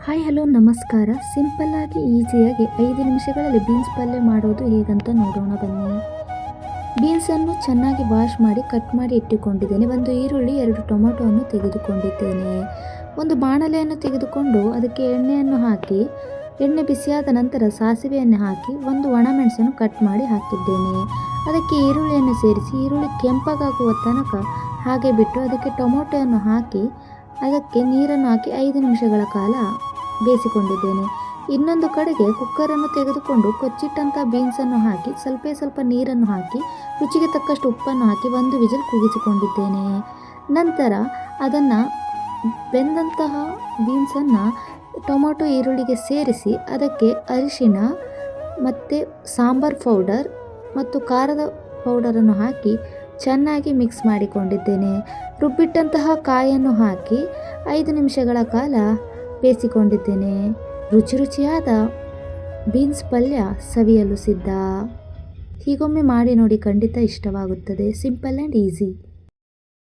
Hi hello ನಮಸ್ಕಾರ. ಸಿಂಪಲ್ಲಾಗಿ ಈಸಿಯಾಗಿ 5 ನಿಮಿಷಗಳಲ್ಲಿ ಬೀನ್ಸ್ ಪಲ್ಯ ಮಾಡೋದು ಹೇಗಂತ ನೋಡೋಣ ಬನ್ನಿ. ಬೀನ್ಸನ್ನು ಚೆನ್ನಾಗಿ ವಾಶ್ ಮಾಡಿ ಕಟ್ ಮಾಡಿ ಇಟ್ಟುಕೊಂಡಿದ್ದೇನೆ. ಒಂದು ಈರುಳ್ಳಿ, 2 ಟೊಮೊಟೊವನ್ನು ತೆಗೆದುಕೊಂಡಿದ್ದೇನೆ. ಒಂದು ಬಾಣಲೆಯನ್ನು ತೆಗೆದುಕೊಂಡು ಅದಕ್ಕೆ ಎಣ್ಣೆಯನ್ನು ಹಾಕಿ, ಎಣ್ಣೆ ಬಿಸಿಯಾದ ನಂತರ ಸಾಸಿವೆಯನ್ನು ಹಾಕಿ ಒಂದು ಒಣಮೆಣಸನ್ನು ಕಟ್ ಮಾಡಿ ಹಾಕಿದ್ದೇನೆ. ಅದಕ್ಕೆ ಈರುಳ್ಳಿಯನ್ನು ಸೇರಿಸಿ ಈರುಳ್ಳಿ ಕೆಂಪಗಾಗುವ ತನಕ ಹಾಗೆ ಬಿಟ್ಟು ಅದಕ್ಕೆ ಟೊಮೊಟೊವನ್ನು ಹಾಕಿ ಅದಕ್ಕೆ ನೀರನ್ನು ಹಾಕಿ 5 ನಿಮಿಷಗಳ ಕಾಲ ಬೇಯಿಸಿಕೊಂಡಿದ್ದೇನೆ. ಇನ್ನೊಂದು ಕಡೆಗೆ ಕುಕ್ಕರನ್ನು ತೆಗೆದುಕೊಂಡು ಕೊಚ್ಚಿಟ್ಟಂಥ ಬೀನ್ಸನ್ನು ಹಾಕಿ ಸ್ವಲ್ಪ ನೀರನ್ನು ಹಾಕಿ ರುಚಿಗೆ ತಕ್ಕಷ್ಟು ಉಪ್ಪನ್ನು ಹಾಕಿ 1 ವಿಜಿಲ್ ಕೂಗಿಸಿಕೊಂಡಿದ್ದೇನೆ. ನಂತರ ಅದನ್ನು ಬೆಂದಂತಹ ಬೀನ್ಸನ್ನು ಟೊಮೊಟೊ ಈರುಳ್ಳಿಗೆ ಸೇರಿಸಿ ಅದಕ್ಕೆ ಅರಿಶಿಣ ಮತ್ತು ಸಾಂಬಾರ್ ಪೌಡರ್ ಮತ್ತು ಖಾರದ ಪೌಡರನ್ನು ಹಾಕಿ ಚೆನ್ನಾಗಿ ಮಿಕ್ಸ್ ಮಾಡಿಕೊಂಡಿದ್ದೇನೆ. ರುಬ್ಬಿಟ್ಟಂತಹ ಕಾಯನ್ನು ಹಾಕಿ 5 ನಿಮಿಷಗಳ ಕಾಲ ಬೇಯಿಸಿಕೊಂಡಿದ್ದೇನೆ. ರುಚಿಯಾದ ಬೀನ್ಸ್ ಪಲ್ಯ ಸವಿಯಲು ಸಿದ್ಧ. ಹೀಗೊಮ್ಮೆ ಮಾಡಿ ನೋಡಿ, ಖಂಡಿತ ಇಷ್ಟವಾಗುತ್ತದೆ. Simple and easy.